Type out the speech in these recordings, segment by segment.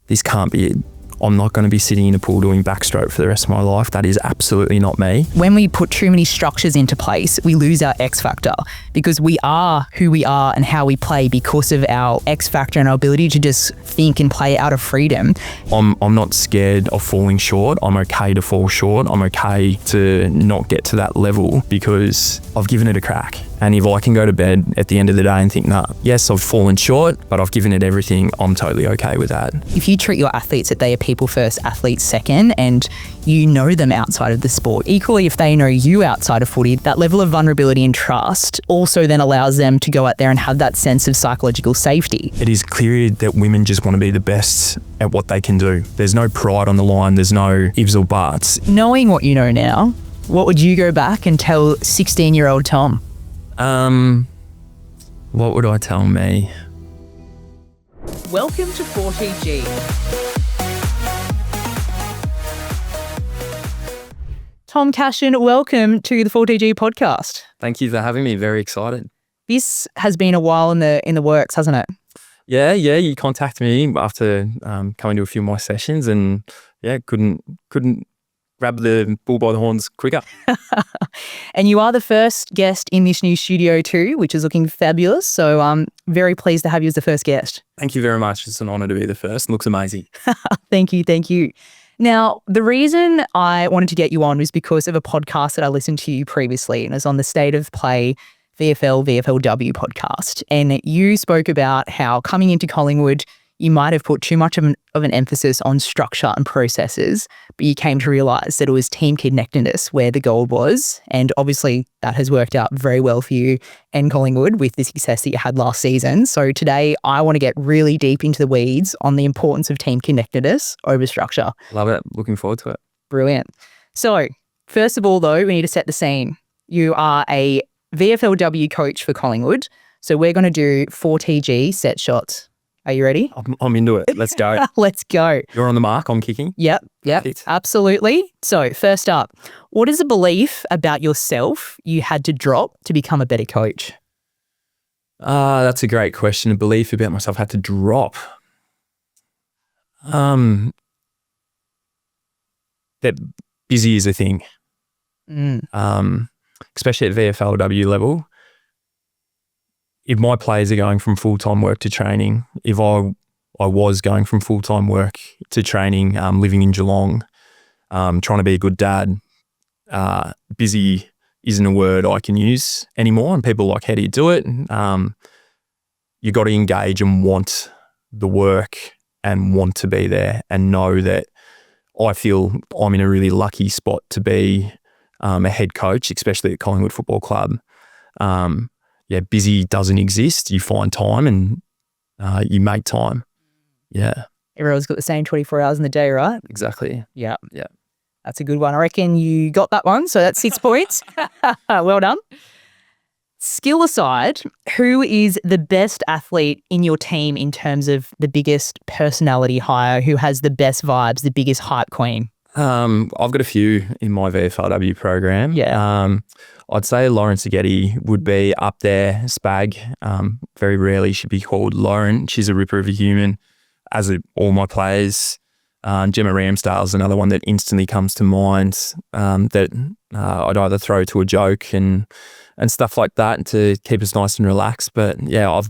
this can't be it. I'm not going to be sitting in a pool doing backstroke for the rest of my life. That is absolutely not me. When we put too many structures into place, we lose our X factor, because we are who we are and how we play because of our X factor and our ability to just think and play out of freedom. I'm not scared of falling short. I'm okay to fall short. I'm okay to not get to that level because I've given it a crack. And if I can go to bed at the end of the day and think, nah, yes, I've fallen short, but I've given it everything, I'm totally okay with that. If you treat your athletes that they are people first, athletes second, and you know them outside of the sport, equally if they know you outside of footy, that level of vulnerability and trust also then allows them to go out there and have that sense of psychological safety. It is clear that women just want to be the best at what they can do. There's no pride on the line. There's no ifs or buts. Knowing what you know now, what would you go back and tell 16-year-old Tom? What would I tell me? Welcome to 4TG. Tom Cashin, welcome to the 4TG podcast. Thank you for having me. Very excited. This has been a while in the works, hasn't it? Yeah. You contacted me after coming to a few of my sessions, and couldn't grab the bull by the horns quicker. And you are the first guest in this new studio too, which is looking fabulous. So I'm very pleased to have you as the first guest. Thank you very much. It's an honour to be the first. It looks amazing. Thank you. Now, the reason I wanted to get you on was because of a podcast that I listened to you previously, and it was on the State of Play VFLW podcast. And you spoke about how coming into Collingwood, you might have put too much of an emphasis on structure and processes, but you came to realise that it was team connectedness where the gold was. And obviously that has worked out very well for you and Collingwood with the success that you had last season. So today I want to get really deep into the weeds on the importance of team connectedness over structure. Love it. Looking forward to it. Brilliant. So first of all though, we need to set the scene. You are a VFLW coach for Collingwood. So we're going to do 4TG set shots. Are you ready? I'm into it. Let's go. Let's go. You're on the mark. I'm kicking. Yep. Absolutely. So first up, what is a belief about yourself you had to drop to become a better coach? That's a great question. A belief about myself I had to drop. That busy is a thing. Especially at VFLW level. If my players are going from full-time work to training, if I was going from full-time work to training, living in Geelong, trying to be a good dad, busy isn't a word I can use anymore. And people are like, how do you do it? You got to engage and want the work and want to be there and know that I feel I'm in a really lucky spot to be a head coach, especially at Collingwood Football Club. Busy doesn't exist. You find time and you make time. Yeah. Everyone's got the same 24 hours in the day, right? Exactly. Yeah. That's a good one. I reckon you got that one. So that's 6 points. Well done. Skill aside, who is the best athlete in your team in terms of the biggest personality hire, who has the best vibes, the biggest hype queen? I've got a few in my VFLW program. Yeah. I'd say Lauren Seghetti would be up there. Spag, very rarely should be called Lauren. She's a ripper of a human, as are all my players. Gemma Ramsdale's another one that instantly comes to mind, that I'd either throw to a joke and stuff like that to keep us nice and relaxed. But yeah,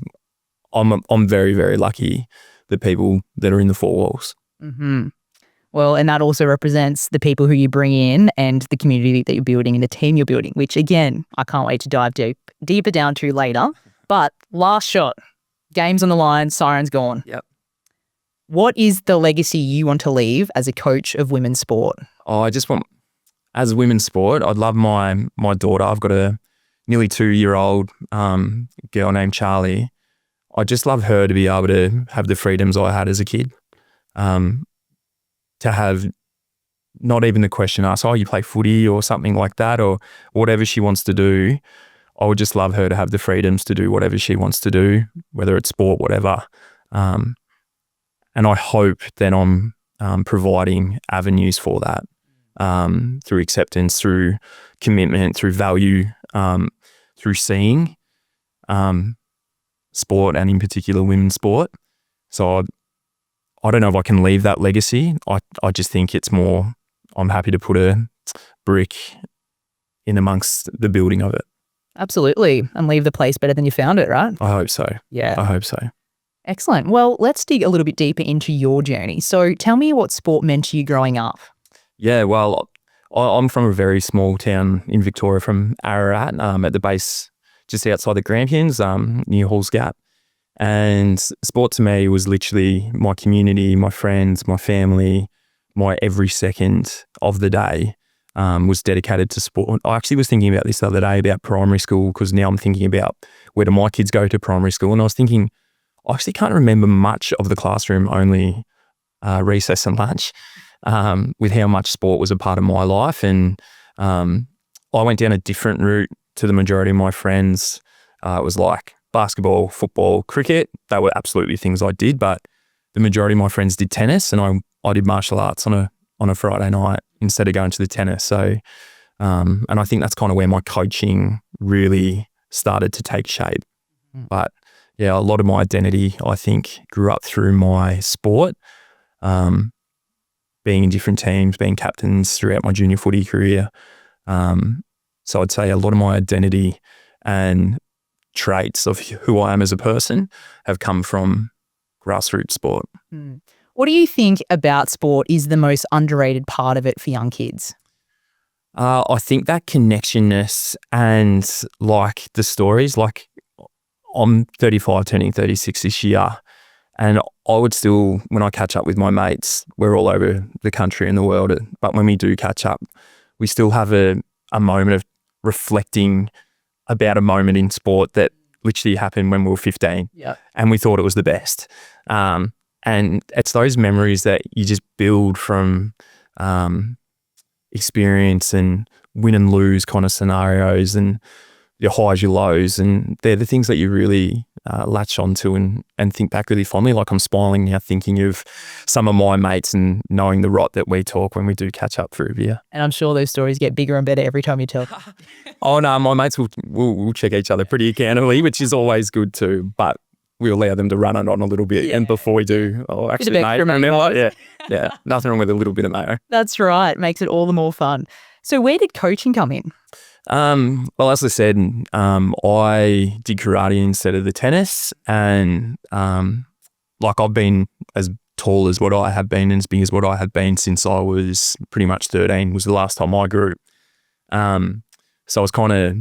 I'm very, very lucky, the people that are in the four walls. Mm-hmm. Well, and that also represents the people who you bring in and the community that you're building and the team you're building, which again, I can't wait to dive deeper down to later. But last shot, game's on the line, siren's gone. Yep. What is the legacy you want to leave as a coach of women's sport? I just want, as women's sport, I'd love my daughter. I've got a nearly 2-year-old girl named Charlie. I just love her to be able to have the freedoms I had as a kid. To have not even the question asked, you play footy or something like that, or whatever she wants to do. I would just love her to have the freedoms to do whatever she wants to do, whether it's sport, whatever. And I hope that I'm providing avenues for that through acceptance, through commitment, through value, through seeing sport, and in particular women's sport. So I don't know if I can leave that legacy. I just think it's more, I'm happy to put a brick in amongst the building of it. Absolutely. And leave the place better than you found it, right? I hope so. Yeah. I hope so. Excellent. Well, let's dig a little bit deeper into your journey. So tell me what sport meant to you growing up. Yeah, well, I'm from a very small town in Victoria, from Ararat, at the base just outside the Grampians, near Halls Gap. And sport to me was literally my community, my friends, my family, my every second of the day was dedicated to sport. I actually was thinking about this the other day about primary school, because now I'm thinking about where do my kids go to primary school. And I was thinking, I actually can't remember much of the classroom, only recess and lunch, with how much sport was a part of my life. And I went down a different route to the majority of my friends. It was like basketball, football, cricket. They were absolutely things I did, but the majority of my friends did tennis, and I did martial arts on a Friday night instead of going to the tennis. So, and I think that's kind of where my coaching really started to take shape. But yeah, a lot of my identity, I think, grew up through my sport, being in different teams, being captains throughout my junior footy career. So I'd say a lot of my identity and traits of who I am as a person have come from grassroots sport. What do you think about sport is the most underrated part of it for young kids? I think that connectionness and like the stories, like I'm 35, turning 36 this year, and I would still, when I catch up with my mates, we're all over the country and the world, but when we do catch up, we still have a moment of reflecting about a moment in sport that literally happened when we were 15 and we thought it was the best. And it's those memories that you just build from experience and win and lose kind of scenarios, and your highs, your lows, and they're the things that you really latch onto and think back really fondly. Like I'm smiling now thinking of some of my mates and knowing the rot that we talk when we do catch up for a beer. And I'm sure those stories get bigger and better every time you tell them. Oh no, my mates will check each other pretty accountably, which is always good too. But we allow them to run it on a little bit. And before we do, actually, mate, remember? Yeah, nothing wrong with a little bit of mayo. That's right. Makes it all the more fun. So where did coaching come in? Well, as I said, I did karate instead of the tennis, and like I've been as tall as what I have been and as big as what I have been since I was pretty much 13 was the last time I grew. So I was kind of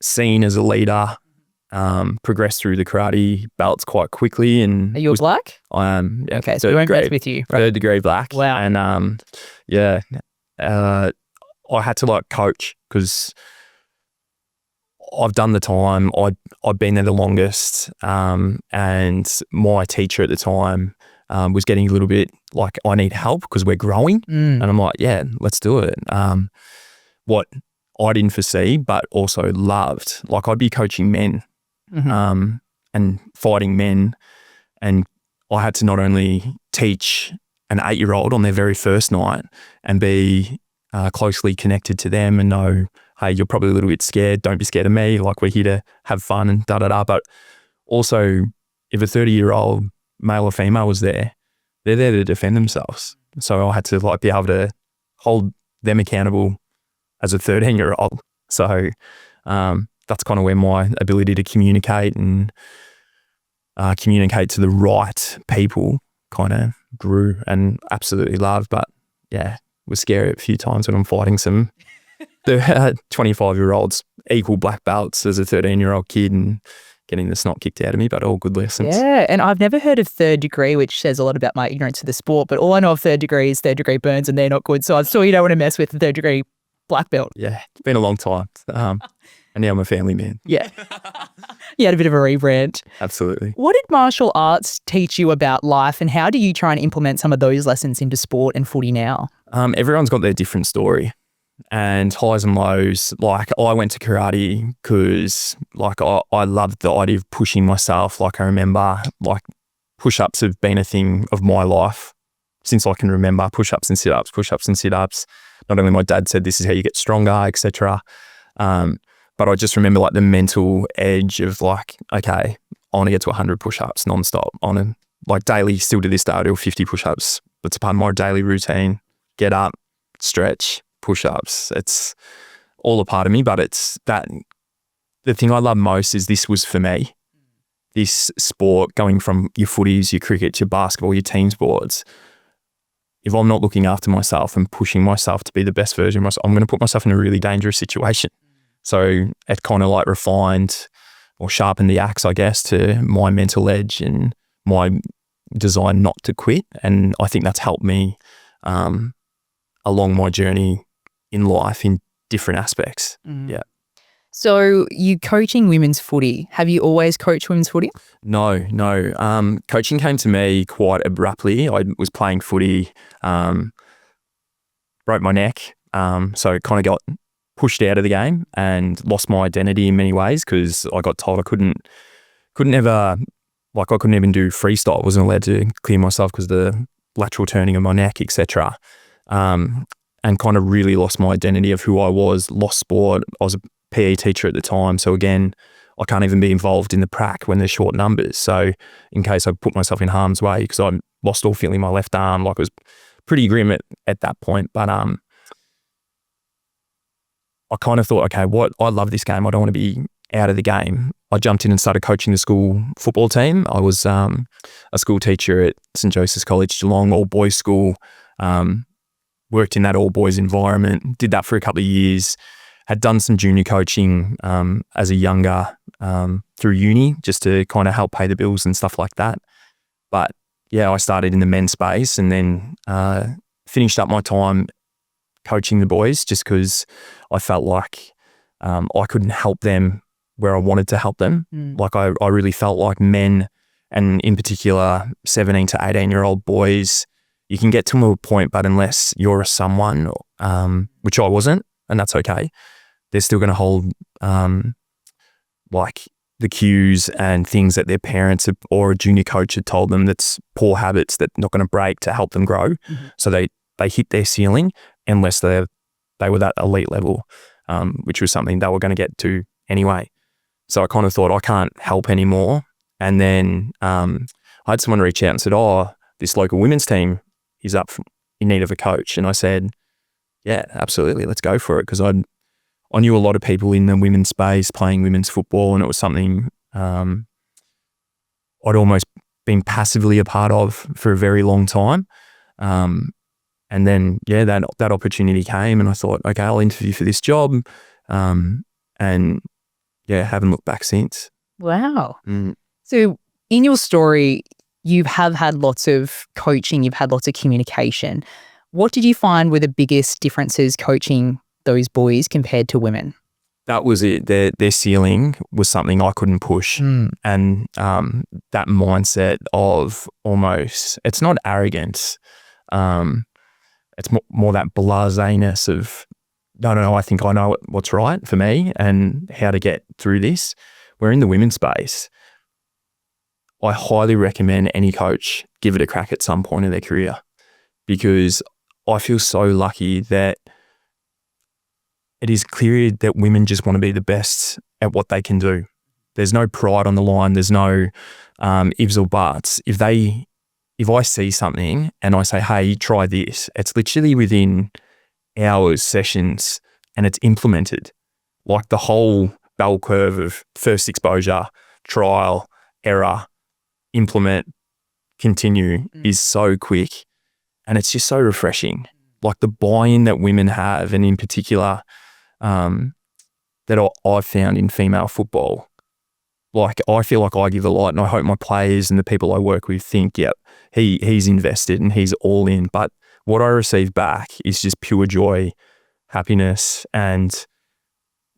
seen as a leader, progressed through the karate belts quite quickly. And are you a black? I am. Yeah, okay, so we won't mess with you. Right. 3rd degree black. Wow. And I had to like coach because I've done the time. I'd been there the longest, and my teacher at the time was getting a little bit like, I need help because we're growing. And I'm like, yeah, let's do it. What I didn't foresee, but also loved, like I'd be coaching men and fighting men, and I had to not only teach an 8-year-old on their very first night and be closely connected to them and know, hey, you're probably a little bit scared. Don't be scared of me. Like we're here to have fun and da-da-da. But also if a 30-year-old male or female was there, they're there to defend themselves. So I had to like be able to hold them accountable as a 13-year-old. So that's kind of where my ability to communicate and communicate to the right people kind of grew and absolutely loved. But yeah, was scary a few times when I'm fighting some 25-year-olds, equal black belts as a 13-year-old kid and getting the snot kicked out of me, but all good lessons. Yeah, and I've never heard of 3rd degree, which says a lot about my ignorance of the sport, but all I know of 3rd degree is 3rd degree burns and they're not good. So I'm sure you don't want to mess with the 3rd degree black belt. Yeah, it's been a long time. And now I'm a family man. Yeah. You had a bit of a rebrand. Absolutely. What did martial arts teach you about life, and how do you try and implement some of those lessons into sport and footy now? Everyone's got their different story and highs and lows. Like I went to karate because like I loved the idea of pushing myself. Like I remember like push-ups have been a thing of my life since I can remember. Push-ups and sit-ups, push-ups and sit-ups. Not only my dad said this is how you get stronger, etc. But I just remember like the mental edge of like, okay, I want to get to 100 push-ups nonstop. I want to like daily, still to this day, I do 50 push-ups. It's part of my daily routine. Get up, stretch, push-ups. It's all a part of me, but it's that the thing I love most is this was for me. This sport, going from your footies, your cricket, your basketball, your team sports, if I'm not looking after myself and pushing myself to be the best version of myself, I'm going to put myself in a really dangerous situation. So it kind of like refined or sharpened the axe, I guess, to my mental edge and my desire not to quit. And I think that's helped me along my journey in life in different aspects. Yeah. So you coaching women's footy. Have you always coached women's footy? No. Coaching came to me quite abruptly. I was playing footy, broke my neck, so kind of got pushed out of the game and lost my identity in many ways because I got told I couldn't even do freestyle. I wasn't allowed to clear myself because of the lateral turning of my neck, etc. And kind of really lost my identity of who I was, lost sport. I was a PE teacher at the time. So again, I can't even be involved in the prac when there's short numbers. So in case I put myself in harm's way, because I lost all feeling in my left arm, like it was pretty grim at that point. But I kind of thought, okay, I love this game. I don't want to be out of the game. I jumped in and started coaching the school football team. I was a school teacher at St. Joseph's College, Geelong, all boys school. Worked in that all boys environment, did that for a couple of years. Had done some junior coaching as a younger through uni just to kind of help pay the bills and stuff like that. But yeah, I started in the men's space and then finished up my time coaching the boys just because I felt like I couldn't help them where I wanted to help them. Like I really felt like men, and in particular 17 to 18-year-old boys, you can get to a point, but unless you're a someone, which I wasn't, and that's okay, they're still going to hold like the cues and things that their parents or a junior coach had told them that's poor habits that not going to break to help them grow. So they hit their ceiling unless they were that elite level, which was something they were going to get to anyway. So I kind of thought I can't help anymore. And then I had someone reach out and said, this local women's team is in need of a coach. And I said, yeah, absolutely, let's go for it. Because I knew a lot of people in the women's space playing women's football, and it was something I'd almost been passively a part of for a very long time. And then, yeah, that opportunity came and I thought, okay, I'll interview for this job. And yeah, haven't looked back since. Wow. So in your story, you have had lots of coaching, you've had lots of communication. What did you find were the biggest differences coaching those boys compared to women? That was it. Their ceiling was something I couldn't push. And that mindset of almost, it's not arrogance. It's more that blaseness of, no, I think I know what's right for me and how to get through this. Where in the women's space, I highly recommend any coach give it a crack at some point in their career, because I feel so lucky that it is clear that women just want to be the best at what they can do. There's no pride on the line. There's no ifs or buts. If I see something and I say, hey, try this, it's literally within hours, sessions, and it's implemented. Like the whole bell curve of first exposure, trial, error, implement, continue is so quick, and it's just so refreshing. Like the buy-in that women have, and in particular that I've found in female football. Like I feel like I give a lot, and I hope my players and the people I work with think, yep, he's invested and he's all in. But what I receive back is just pure joy, happiness, and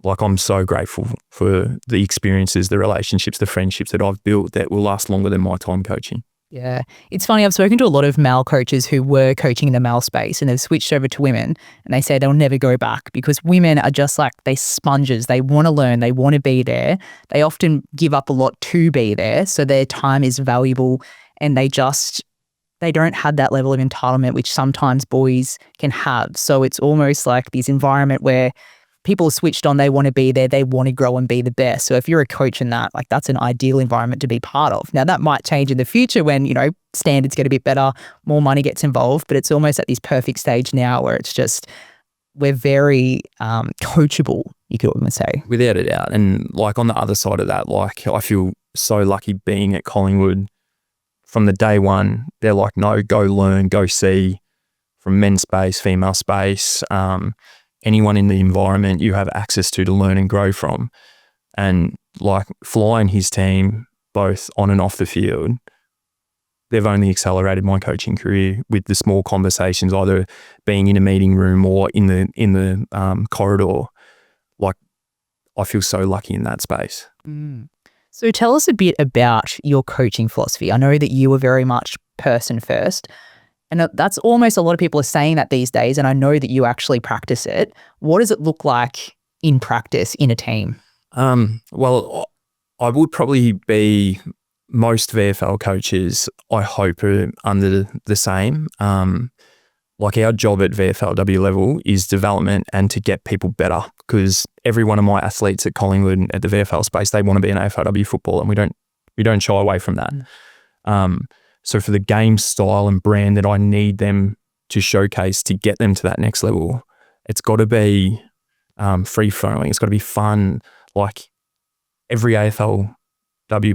like I'm so grateful for the experiences, the relationships, the friendships that I've built that will last longer than my time coaching. Yeah. It's funny, I've spoken to a lot of male coaches who were coaching in the male space and they've switched over to women, and they say they'll never go back because women are just like, they sponges. They want to learn. They want to be there. They often give up a lot to be there. So their time is valuable, and they don't have that level of entitlement, which sometimes boys can have. So it's almost like this environment where people are switched on, they want to be there, they want to grow and be the best. So if you're a coach in that, like that's an ideal environment to be part of. Now that might change in the future when, standards get a bit better, more money gets involved, but it's almost at this perfect stage now where it's just, we're very coachable, you could almost say. Without a doubt. And like on the other side of that, like I feel so lucky being at Collingwood. From the day one, they're like, no, go learn, go see, from men's space, female space, anyone in the environment you have access to learn and grow from. And like Fly and his team, both on and off the field, they've only accelerated my coaching career with the small conversations, either being in a meeting room or in the corridor. Like I feel so lucky in that space. So tell us a bit about your coaching philosophy. I know that you were very much person first, and that's almost, a lot of people are saying that these days, and I know that you actually practice it. What does it look like in practice in a team? Well, I would probably be, most VFL coaches, I hope, are under the same. Like our job at VFLW level is development and to get people better, because every one of my athletes at Collingwood at the VFL space, they want to be an AFLW footballer, and we don't shy away from that. So for the game style and brand that I need them to showcase to get them to that next level, it's got to be free flowing. It's got to be fun. Like every AFLW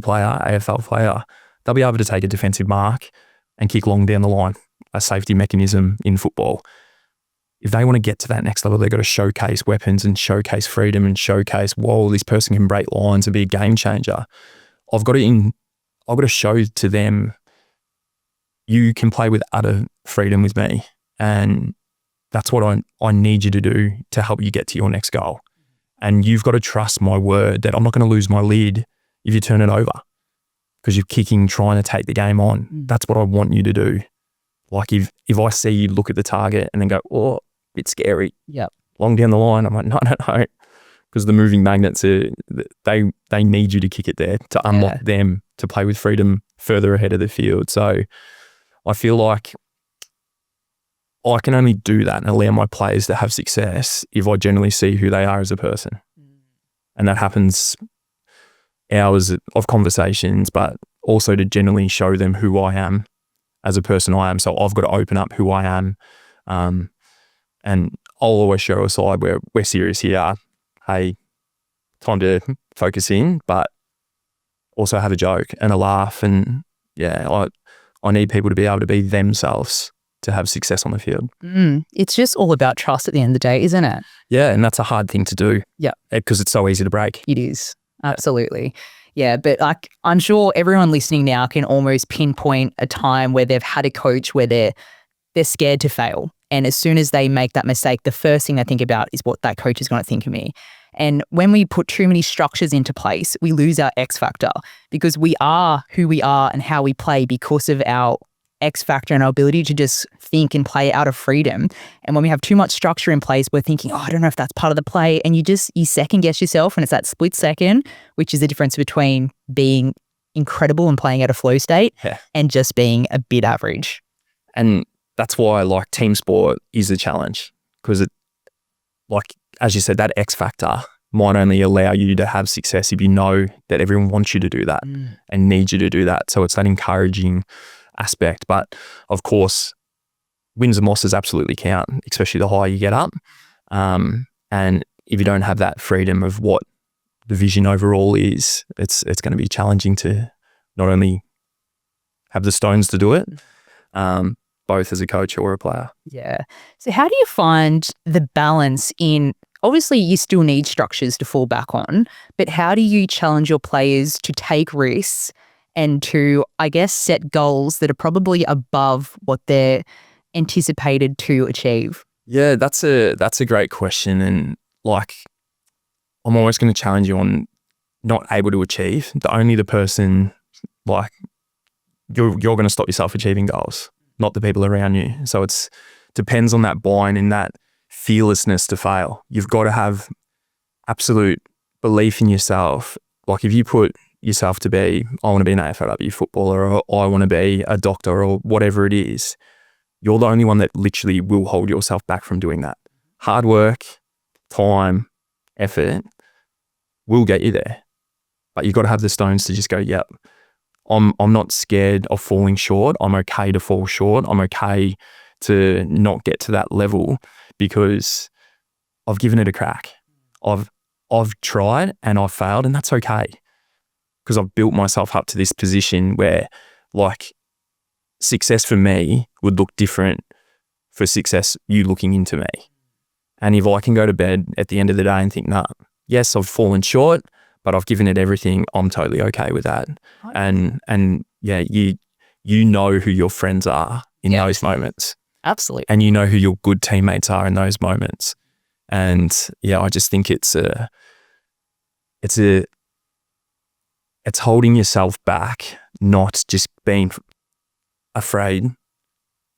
player, AFL player, they'll be able to take a defensive mark and kick long down the line, a safety mechanism in football. If they want to get to that next level, they've got to showcase weapons and showcase freedom and showcase, whoa, this person can break lines and be a game changer. I've got to show to them, you can play with utter freedom with me, and that's what I need you to do to help you get to your next goal. And you've got to trust my word that I'm not going to lose my lid if you turn it over, because you're kicking, trying to take the game on. That's what I want you to do. Like if I see you look at the target and then go, oh, bit scary. Yep. Long down the line, I'm like, no. Because the moving magnets, they need you to kick it there to unlock them to play with freedom further ahead of the field. So I feel like I can only do that and allow my players to have success if I generally see who they are as a person. And that happens hours of conversations, but also to generally show them who I am as a person I am. So I've got to open up who I am. And I'll always show a side where we're serious here. Hey, time to focus in, but also have a joke and a laugh. And I need people to be able to be themselves to have success on the field. It's just all about trust at the end of the day, isn't it? Yeah, and that's a hard thing to do. Yeah. Because it's so easy to break. It is. Absolutely. Yeah, but like I'm sure everyone listening now can almost pinpoint a time where they've had a coach where they're scared to fail. And as soon as they make that mistake, the first thing they think about is what that coach is going to think of me. And when we put too many structures into place, we lose our X factor, because we are who we are and how we play because of our X factor and our ability to just think and play out of freedom. And when we have too much structure in place, we're thinking, oh, I don't know if that's part of the play. And you second guess yourself, and it's that split second, which is the difference between being incredible and playing at a flow state and just being a bit average. And that's why like team sport is a challenge, because it, like, as you said, that X factor might only allow you to have success if you know that everyone wants you to do that and needs you to do that. So it's that encouraging aspect. But of course, wins and losses absolutely count, especially the higher you get up. And if you don't have that freedom of what the vision overall is, it's going to be challenging to not only have the stones to do it, both as a coach or a player. Yeah. So how do you find the balance in, obviously you still need structures to fall back on, but how do you challenge your players to take risks and to, I guess, set goals that are probably above what they're anticipated to achieve? Yeah, that's a great question. And like, I'm always going to challenge you on not able to achieve. The person, like, you're going to stop yourself achieving goals, not the people around you. So it's depends on that buy-in and that fearlessness to fail. You've got to have absolute belief in yourself. Like if you put yourself to be, I want to be an AFLW footballer, or I want to be a doctor, or whatever it is, you're the only one that literally will hold yourself back from doing that. Hard work, time, effort will get you there. But you've got to have the stones to just go, yep, I'm not scared of falling short. I'm okay to fall short. I'm okay to not get to that level because I've given it a crack. I've tried and I've failed, and that's okay because I've built myself up to this position where, like, success for me would look different for success you looking into me. And if I can go to bed at the end of the day and think, nah, yes, I've fallen short, but I've given it everything, I'm totally okay with that. And yeah, you know who your friends are in those moments. Absolutely. And you know who your good teammates are in those moments. And yeah, I just think it's holding yourself back, not just being afraid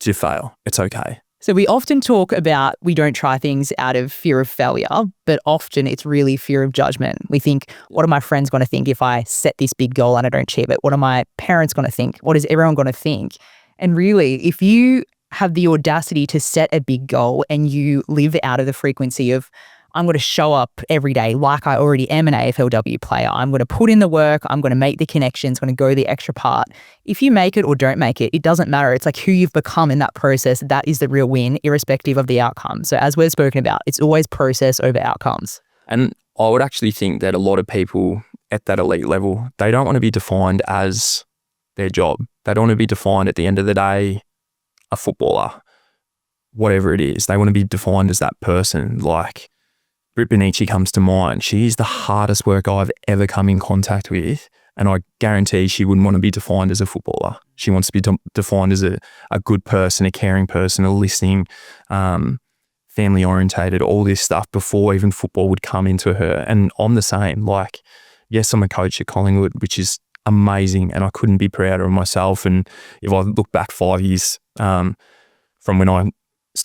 to fail. It's okay. So we often talk about we don't try things out of fear of failure, but often it's really fear of judgment. We think, what are my friends going to think if I set this big goal and I don't achieve it? What are my parents going to think? What is everyone going to think? And really, if you have the audacity to set a big goal and you live out of the frequency of, I'm going to show up every day like I already am an AFLW player. I'm going to put in the work. I'm going to make the connections, going to go the extra part. If you make it or don't make it, it doesn't matter. It's like who you've become in that process. That is the real win, irrespective of the outcome. So as we've spoken about, it's always process over outcomes. And I would actually think that a lot of people at that elite level, they don't want to be defined as their job. They don't want to be defined at the end of the day, a footballer, whatever it is. They want to be defined as that person. Like, Britt Benici comes to mind. She's the hardest worker I've ever come in contact with, and I guarantee she wouldn't want to be defined as a footballer. She wants to be defined as a good person, a caring person, a listening, family orientated, all this stuff before even football would come into her. And I'm the same. Like, yes, I'm a coach at Collingwood, which is amazing, and I couldn't be prouder of myself. And if I look back 5 years from when I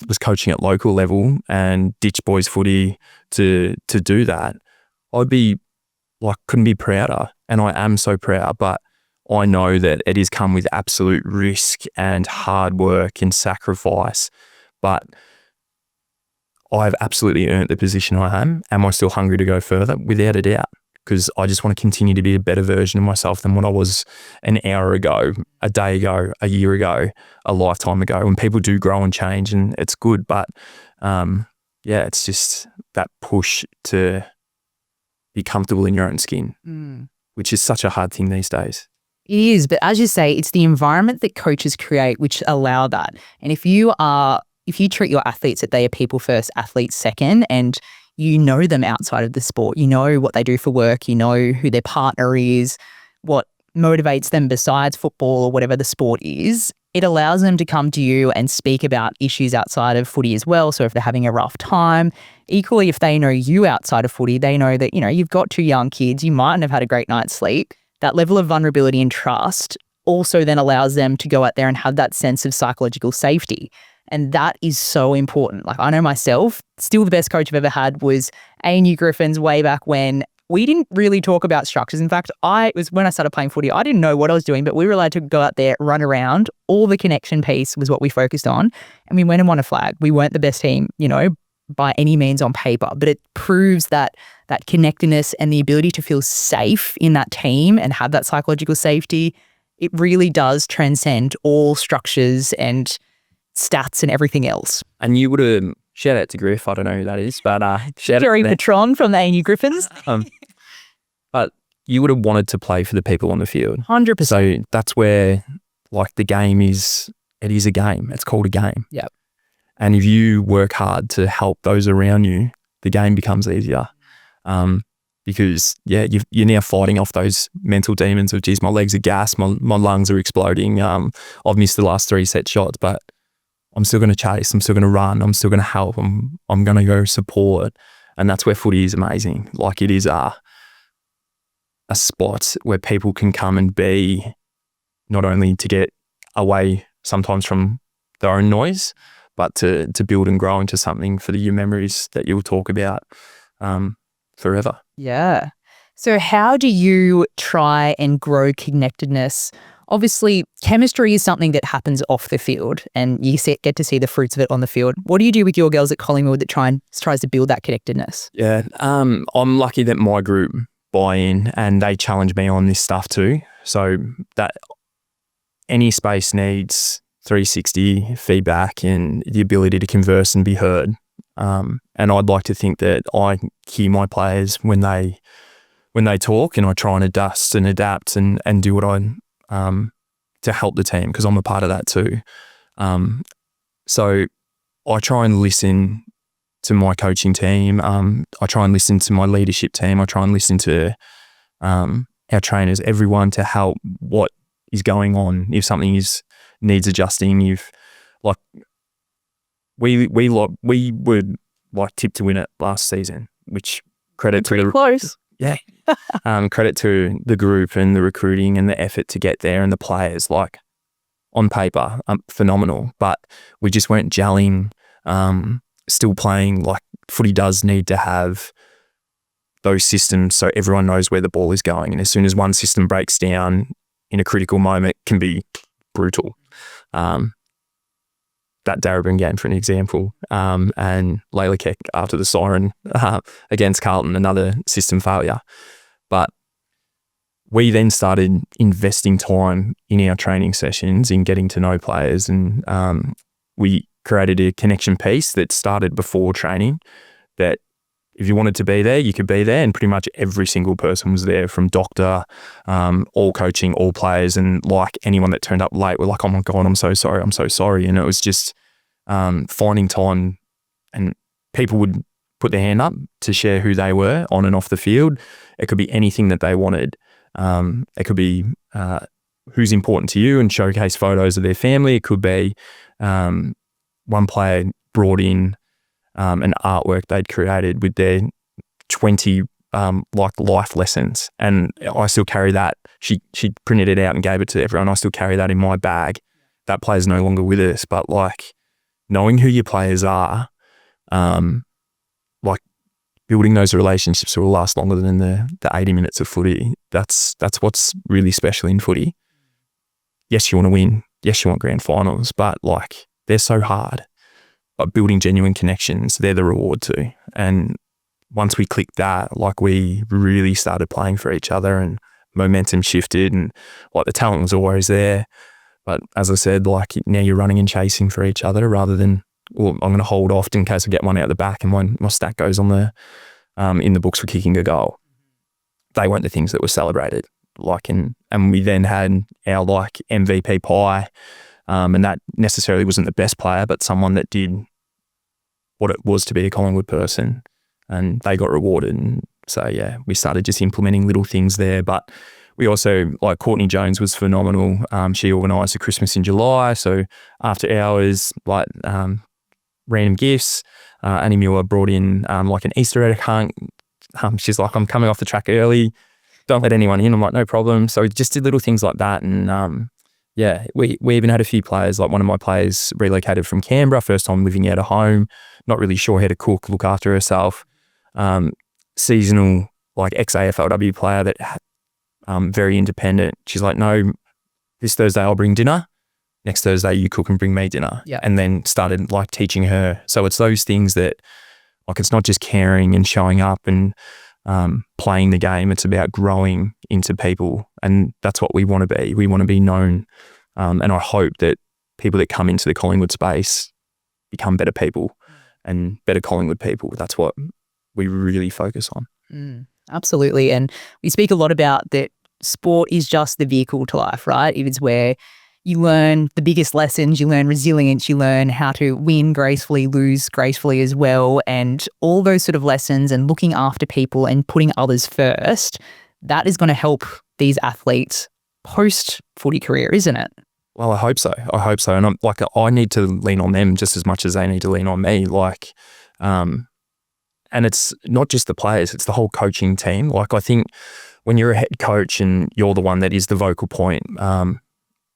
was coaching at local level and ditch boys footy to do that, I'd be like, couldn't be prouder. And I am so proud, but I know that it has come with absolute risk and hard work and sacrifice. But I've absolutely earned the position I am. Am I still hungry to go further? Without a doubt. Because I just want to continue to be a better version of myself than what I was an hour ago, a day ago, a year ago, a lifetime ago. And people do grow and change, and it's good. But yeah, it's just that push to be comfortable in your own skin, which is such a hard thing these days. It is, but as you say, it's the environment that coaches create which allow that. And if you treat your athletes that they are people first, athletes second, and you know them outside of the sport, you know what they do for work, you know who their partner is, what motivates them besides football or whatever the sport is, it allows them to come to you and speak about issues outside of footy as well. So if they're having a rough time, equally if they know you outside of footy, they know that, you know, you've got 2 young kids, you mightn't have had a great night's sleep. That level of vulnerability and trust also then allows them to go out there and have that sense of psychological safety. And that is so important. Like, I know myself, still the best coach I've ever had was ANU Griffins way back when. We didn't really talk about structures. In fact, when I started playing footy, I didn't know what I was doing, but we were allowed to go out there, run around. All the connection piece was what we focused on. And we went and won a flag. We weren't the best team, you know, by any means on paper, but it proves that connectedness and the ability to feel safe in that team and have that psychological safety, it really does transcend all structures and stats and everything else. And you would have, shout out to Griff, I don't know who that is, but shout Jerry out to Patron from the ANU Griffins. But you would have wanted to play for the people on the field. 100%. So that's where, like, the game is, it is a game. It's called a game. Yep. And if you work hard to help those around you, the game becomes easier. Because, yeah, you're now fighting off those mental demons of, geez, my legs are gassed, my lungs are exploding. I've missed the last 3 set shots, but I'm still going to chase. I'm still going to run. I'm still going to help. I'm going to go support. And that's where footy is amazing. Like, it is a spot where people can come and be, not only to get away sometimes from their own noise, but to build and grow into something for your memories that you'll talk about forever. Yeah. So how do you try and grow connectedness Obviously, chemistry is something that happens off the field and you get to see the fruits of it on the field. What do you do with your girls at Collingwood that tries to build that connectedness? Yeah, I'm lucky that my group buy in and they challenge me on this stuff too. So that any space needs 360 feedback and the ability to converse and be heard. And I'd like to think that I hear my players when they talk, and I try and adjust and adapt and do what I to help the team, because I'm a part of that too. So I try and listen to my coaching team. I try and listen to my leadership team. I try and listen to our trainers, everyone, to help what is going on. If something needs adjusting, we would like tip to win it last season, which credit to the close. Yeah. Credit to the group and the recruiting and the effort to get there, and the players, like on paper, phenomenal, but we just weren't gelling, still playing. Like footy does need to have those systems so everyone knows where the ball is going. And as soon as one system breaks down in a critical moment, can be brutal. That Darabin game, for an example, and Layla Keck after the siren against Carlton, another system failure. But we then started investing time in our training sessions in getting to know players, and we created a connection piece that started before training, that if you wanted to be there, you could be there, and pretty much every single person was there, from doctor, all coaching, all players, and like anyone that turned up late were like, "Oh my God, I'm so sorry." And it was just finding time, and people would put their hand up to share who they were on and off the field. It could be anything that they wanted. It could be who's important to you and showcase photos of their family. It could be one player brought in an artwork they'd created with their 20 like life lessons, and I still carry that. She printed it out and gave it to everyone. I still carry that in my bag. That player's no longer with us, but like knowing who your players are, like building those relationships will last longer than the 80 minutes of footy. That's what's really special in footy. Yes, you want to win. Yes, you want grand finals, but like they're so hard. But building genuine connections, they're the reward too. And once we clicked that, like we really started playing for each other, and momentum shifted, and like the talent was always there. But as I said, like now you're running and chasing for each other rather than, well, I'm going to hold off in case I get one out the back and my stat goes on the in the books for kicking a goal. They weren't the things that were celebrated. Like, and we then had our like MVP pie, and that necessarily wasn't the best player, but someone that did what it was to be a Collingwood person, and they got rewarded. And so, yeah, we started just implementing little things there. But we also, like Courtney Jones was phenomenal. She organised a Christmas in July. So after hours, like random gifts. Annie Muir brought in like an Easter egg hunt. She's like, "I'm coming off the track early. Don't let anyone in." I'm like, "No problem." So we just did little things like that. And yeah, we even had a few players, like one of my players relocated from Canberra, first time living out of home, not really sure how to cook, look after herself. Seasonal, like ex-AFLW player that very independent. She's like, "No, this Thursday I'll bring dinner. Next Thursday you cook and bring me dinner." Yeah. And then started like teaching her. So it's those things that, like, it's not just caring and showing up and playing the game. It's about growing into people. And that's what we want to be. We want to be known. And I hope that people that come into the Collingwood space become better people and better Collingwood people. That's what we really focus on. Absolutely. And we speak a lot about that sport is just the vehicle to life, right? It is where you learn the biggest lessons, you learn resilience, you learn how to win gracefully, lose gracefully as well, and all those sort of lessons, and looking after people and putting others first, that is going to help these athletes post-footy career, isn't it? Well, I hope so. And I'm like, I need to lean on them just as much as they need to lean on me. Like, and it's not just the players, it's the whole coaching team. Like, I think when you're a head coach and you're the one that is the vocal point,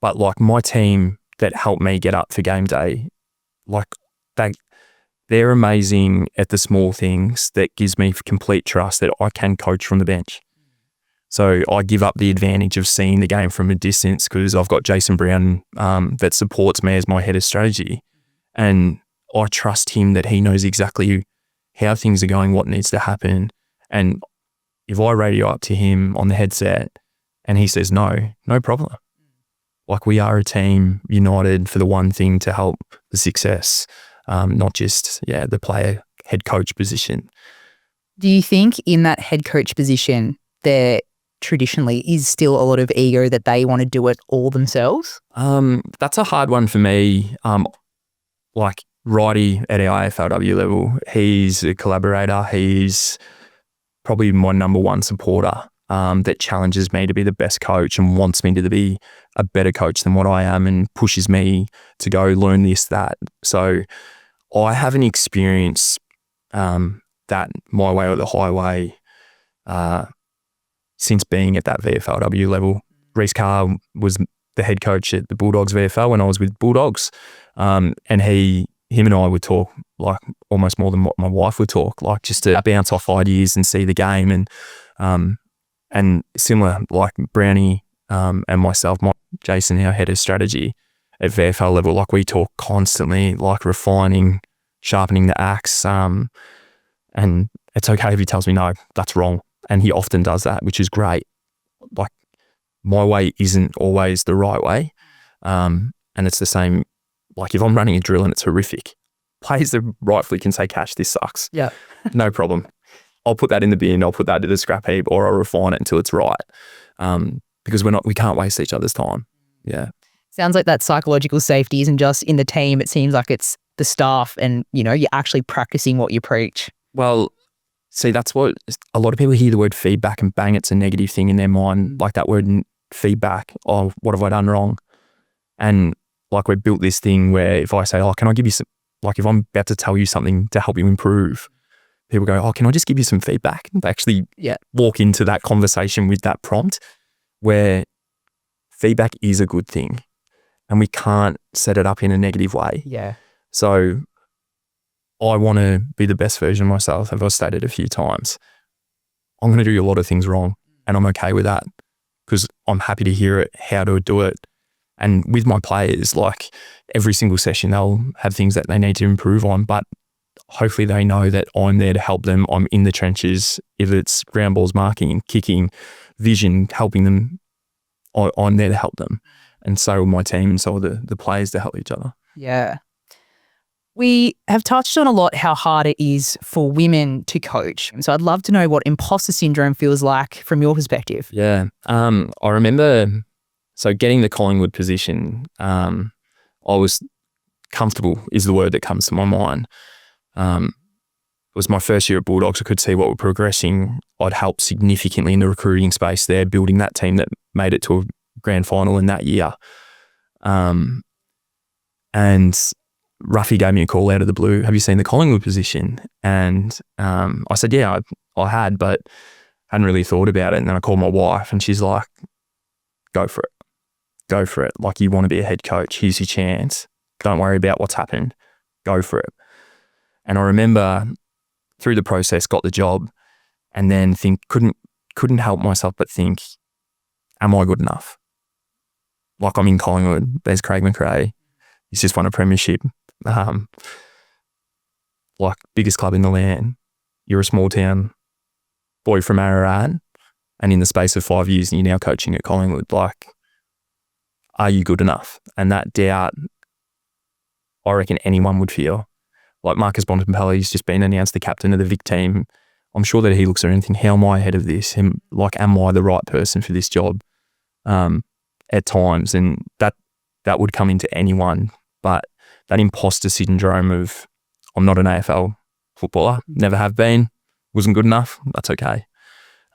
but like my team that helped me get up for game day, like they're amazing at the small things that gives me complete trust that I can coach from the bench. So I give up the advantage of seeing the game from a distance because I've got Jason Brown that supports me as my head of strategy. And I trust him that he knows exactly how things are going, what needs to happen. And if I radio up to him on the headset and he says no problem. Like, we are a team united for the one thing to help the success, not just, the player head coach position. Do you think in that head coach position there traditionally is still a lot of ego that they want to do it all themselves? That's a hard one for me. Like Righty at our AFLW level, he's a collaborator. He's probably my number one supporter that challenges me to be the best coach and wants me to be a better coach than what I am and pushes me to go learn this, that. So I haven't experienced that my way or the highway since being at that VFLW level. Reece Carr was the head coach at the Bulldogs VFL when I was with Bulldogs, and him and I would talk like almost more than what my wife would talk, like just to bounce off ideas and see the game. And similar, like Brownie and myself, Jason, our head of strategy at VFL level, like we talk constantly, like refining, sharpening the axe. And it's okay if he tells me, no, that's wrong. And he often does that, which is great. Like, my way isn't always the right way. And it's the same, like if I'm running a drill and it's horrific, players that rightfully can say, Cash, this sucks. Yeah. No problem. I'll put that in the bin, I'll put that to the scrap heap, or I'll refine it until it's right. Because we can't waste each other's time. Yeah. Sounds like that psychological safety isn't just in the team. It seems like it's the staff and, you're actually practicing what you preach. Well, see, that's what a lot of people hear the word feedback and bang, it's a negative thing in their mind. Like that word feedback. Oh, what have I done wrong? And like we've built this thing where if I say, oh, can I give you some, like if I'm about to tell you something to help you improve, people go, oh, can I just give you some feedback? They actually walk into that conversation with that prompt where feedback is a good thing and we can't set it up in a negative way. Yeah. So I want to be the best version of myself, as I've stated a few times. I'm going to do a lot of things wrong and I'm okay with that because I'm happy to hear it, how to do it. And with my players, like every single session, they'll have things that they need to improve on, but hopefully they know that I'm there to help them. I'm in the trenches. If it's ground balls, marking, kicking, vision, helping them, I'm there to help them. And so will my team and so will the players to help each other. Yeah. We have touched on a lot how hard it is for women to coach. So I'd love to know what imposter syndrome feels like from your perspective. Yeah. I remember, so getting the Collingwood position, I was comfortable is the word that comes to my mind. It was my first year at Bulldogs. I could see what we're progressing. I'd helped significantly in the recruiting space there, building that team that made it to a grand final in that year. And Ruffy gave me a call out of the blue. Have you seen the Collingwood position? And I said, yeah, I had, but hadn't really thought about it. And then I called my wife and she's like, go for it. Go for it. Like, you want to be a head coach. Here's your chance. Don't worry about what's happened. Go for it. And I remember through the process, got the job and then couldn't help myself but think, am I good enough? Like, I'm in Collingwood. There's Craig McRae. He's just won a premiership. Like, biggest club in the land. You're a small town boy from Ararat, and in the space of 5 years, you're now coaching at Collingwood. Like, are you good enough? And that doubt, I reckon anyone would feel. Like Marcus Bontempelli's just been announced the captain of the Vic team. I'm sure that he looks at it and thinks, how am I ahead of this? Like, am I the right person for this job? At times, and that would come into anyone. But that imposter syndrome of, I'm not an AFL footballer, never have been, wasn't good enough, that's okay.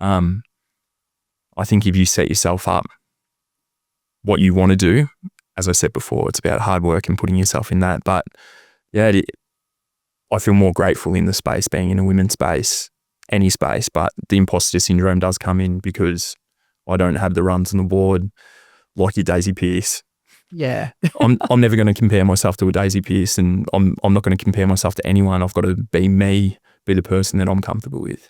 I think if you set yourself up what you want to do, as I said before, it's about hard work and putting yourself in that. But yeah, I feel more grateful in the space, being in a women's space, any space, but the imposter syndrome does come in because I don't have the runs on the board like your Daisy Pearce. Yeah. I'm never going to compare myself to a Daisy Pearce, and I'm not going to compare myself to anyone. I've got to be me, be the person that I'm comfortable with.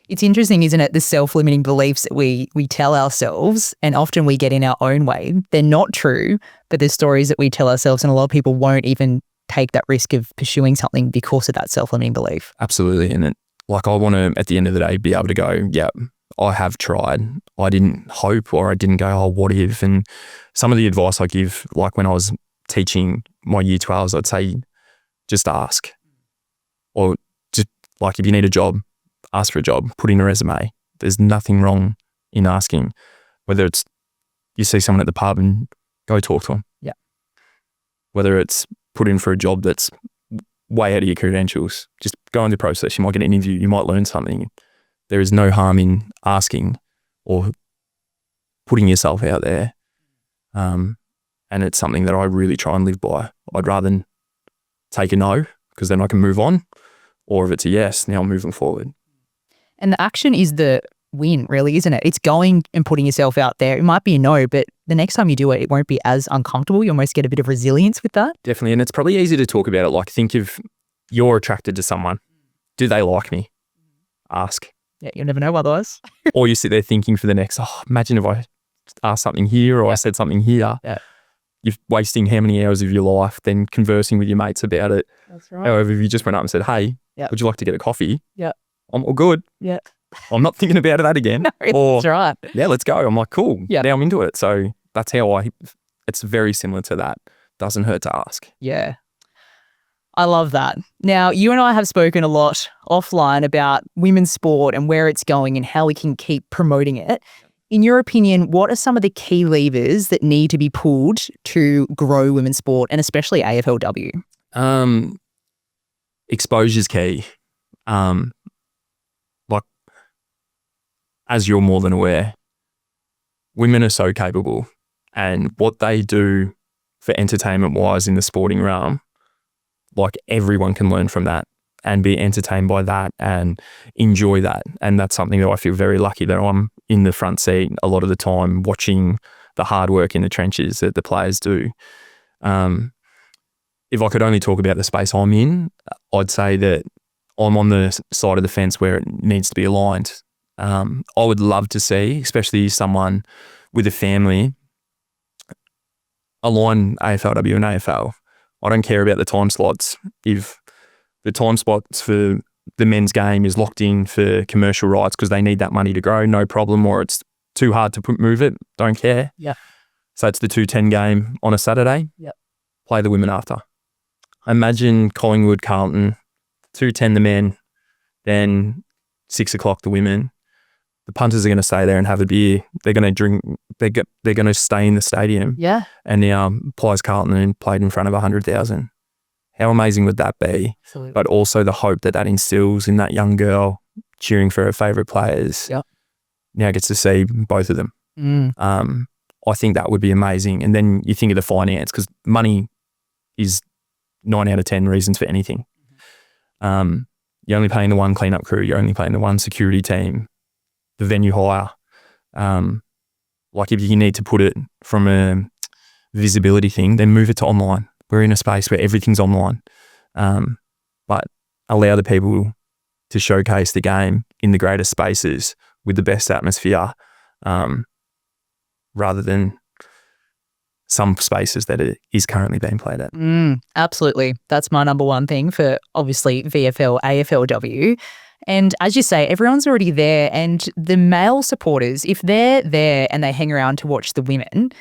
It's interesting, isn't it? The self-limiting beliefs that we tell ourselves, and often we get in our own way. They're not true, but there's stories that we tell ourselves, and a lot of people won't even take that risk of pursuing something because of that self-limiting belief. Absolutely. And I want to, at the end of the day, be able to go, yeah, I have tried. I didn't hope, or I didn't go, oh, what if? And some of the advice I give, like when I was teaching my year 12s, I'd say, just ask. Or just like if you need a job, ask for a job, put in a resume. There's nothing wrong in asking. Whether it's you see someone at the pub and go talk to them. Yeah. Whether it's put in for a job that's way out of your credentials, just go in the process. You might get an interview, you might learn something. There is no harm in asking or putting yourself out there. And it's something that I really try and live by. I'd rather take a no, because then I can move on. Or if it's a yes, now I'm moving forward. And the action is the win, really, isn't it? It's going and putting yourself out there. It might be a no, but the next time you do it, it won't be as uncomfortable. You almost get a bit of resilience with that. Definitely. And it's probably easy to talk about it. Like, think if you're attracted to someone. Do they like me? Ask. Yeah, you'll never know otherwise. Or you sit there thinking for the next, imagine if I asked something here or I said something here. Yeah. You're wasting how many hours of your life then conversing with your mates about it. That's right. However, if you just went up and said, hey, would you like to get a coffee? Yeah. I'm all good. Yeah. I'm not thinking about that again. No, or, that's right. Yeah, let's go. I'm like, cool. Yeah. Now I'm into it. So that's how it's very similar to that. Doesn't hurt to ask. Yeah. I love that. Now, you and I have spoken a lot offline about women's sport and where it's going and how we can keep promoting it. In your opinion, what are some of the key levers that need to be pulled to grow women's sport and especially AFLW? Exposure's key. Like, as you're more than aware, women are so capable, and what they do for entertainment-wise in the sporting realm, like everyone can learn from that and be entertained by that and enjoy that. And that's something that I feel very lucky that I'm in the front seat a lot of the time, watching the hard work in the trenches that the players do. If I could only talk about the space I'm in, I'd say that I'm on the side of the fence where it needs to be aligned. I would love to see, especially someone with a family, align AFLW and AFL. I don't care about the time slots. If the time slots for the men's game is locked in for commercial rights because they need that money to grow, no problem, or it's too hard to move it, don't care. Yeah. So it's the 2:10 game on a Saturday. Yep. Play the women after. Imagine Collingwood, Carlton, 2:10 the men, then 6 o'clock the women. The punters are going to stay there and have a beer. They're going to drink. They're going to stay in the stadium. Yeah. And now Plies Carlton and played in front of 100,000. How amazing would that be? Absolutely. But also the hope that instills in that young girl cheering for her favourite players. Yep. Now gets to see both of them. I think that would be amazing. And then you think of the finance, because money is 9 out of 10 reasons for anything. You're only paying the one cleanup crew. You're only paying the one security team, the venue hire. Like if you need to put it from a visibility thing, then move it to online. We're in a space where everything's online. But allow the people to showcase the game in the greatest spaces with the best atmosphere, rather than some spaces that it is currently being played at. Absolutely. That's my number one thing for obviously VFL, AFLW. And as you say, everyone's already there. And the male supporters, if they're there and they hang around to watch the women,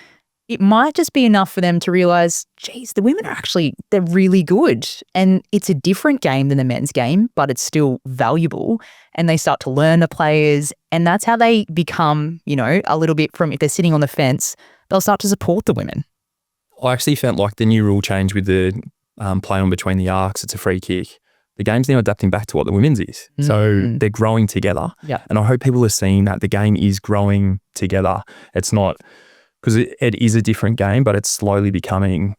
it might just be enough for them to realise, geez, the women are actually, they're really good. And it's a different game than the men's game, but it's still valuable. And they start to learn the players. And that's how they become, a little bit from, if they're sitting on the fence, they'll start to support the women. I actually felt like the new rule change with the play on between the arcs, it's a free kick. The game's now adapting back to what the women's is. So they're growing together. Yeah. And I hope people are seeing that the game is growing together. It's not, because it is a different game, but it's slowly becoming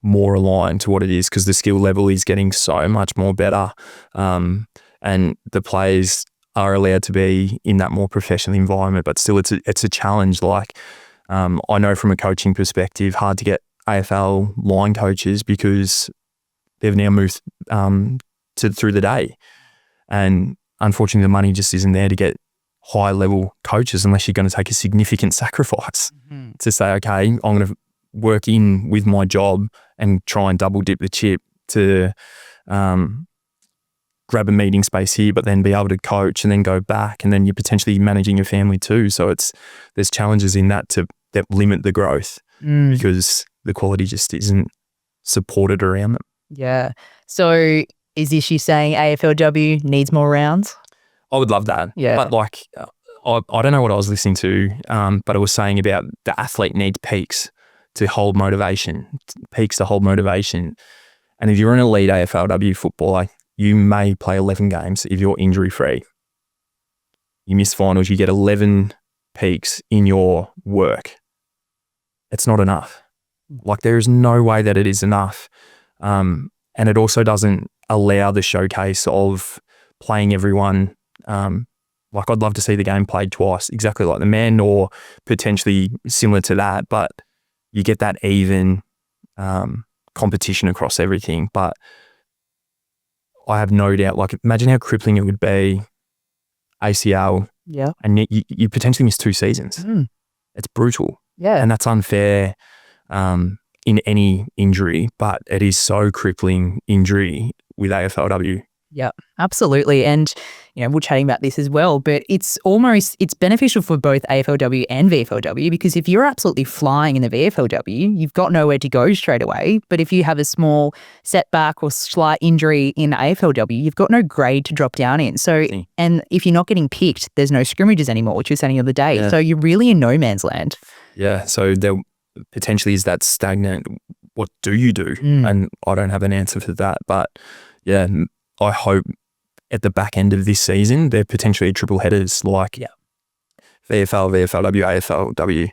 more aligned to what it is, because the skill level is getting so much more better. And the players are allowed to be in that more professional environment, but still it's a challenge. Like, I know from a coaching perspective, hard to get AFL line coaches because they've now moved through the day. And unfortunately, the money just isn't there to get high level coaches unless you're going to take a significant sacrifice to say, okay, I'm going to work in with my job and try and double dip the chip to grab a meeting space here, but then be able to coach and then go back, and then you're potentially managing your family too. So there's challenges in that that limit the growth because the quality just isn't supported around them. Yeah. So is this you saying AFLW needs more rounds? I would love that. Yeah. But like, I don't know what I was listening to, but it was saying about the athlete needs peaks to hold motivation, And if you're an elite AFLW footballer, you may play 11 games if you're injury free. You miss finals, you get 11 peaks in your work. It's not enough. Like, there is no way that it is enough. And it also doesn't allow the showcase of playing everyone. Like, I'd love to see the game played twice, exactly like the men, or potentially similar to that, but you get that even competition across everything. But I have no doubt, like, imagine how crippling it would be, ACL, and you potentially miss 2 seasons. It's brutal. Yeah. And that's unfair in any injury, but it is so crippling injury with AFLW. Yeah, absolutely. And, we're chatting about this as well, but it's beneficial for both AFLW and VFLW, because if you're absolutely flying in the VFLW, you've got nowhere to go straight away. But if you have a small setback or slight injury in AFLW, you've got no grade to drop down in. So, and if you're not getting picked, there's no scrimmages anymore, which you were saying the other day. Yeah. So you're really in no man's land. Yeah. So there potentially is that stagnant, what do you do? And I don't have an answer for that. But yeah, I hope at the back end of this season, they're potentially triple headers like VFL, VFLW, AFLW.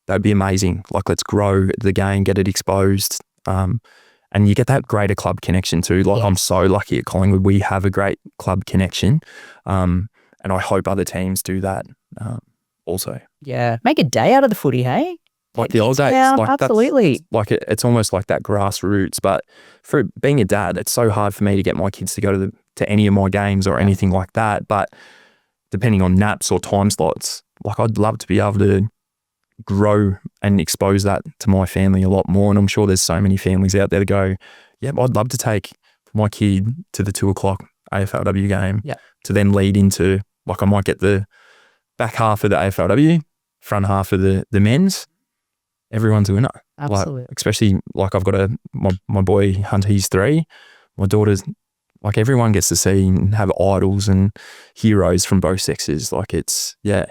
That'd be amazing. Like, let's grow the game, get it exposed. And you get that greater club connection too. Like, I'm so lucky at Collingwood. We have a great club connection. And I hope other teams do that also. Yeah. Make a day out of the footy, hey? Like the old days. Yeah, like absolutely. It's almost like that grassroots. But for being a dad, it's so hard for me to get my kids to go to any of my games or anything like that. But depending on naps or time slots, like, I'd love to be able to grow and expose that to my family a lot more. And I'm sure there's so many families out there that go, yeah, I'd love to take my kid to the 2:00 AFLW game to then lead into, like, I might get the back half of the AFLW, front half of the men's. Everyone's a winner. Absolutely. Like, especially, like, I've got my boy Hunter, he's 3. My daughter's, like, everyone gets to see and have idols and heroes from both sexes. Like, it's, yeah.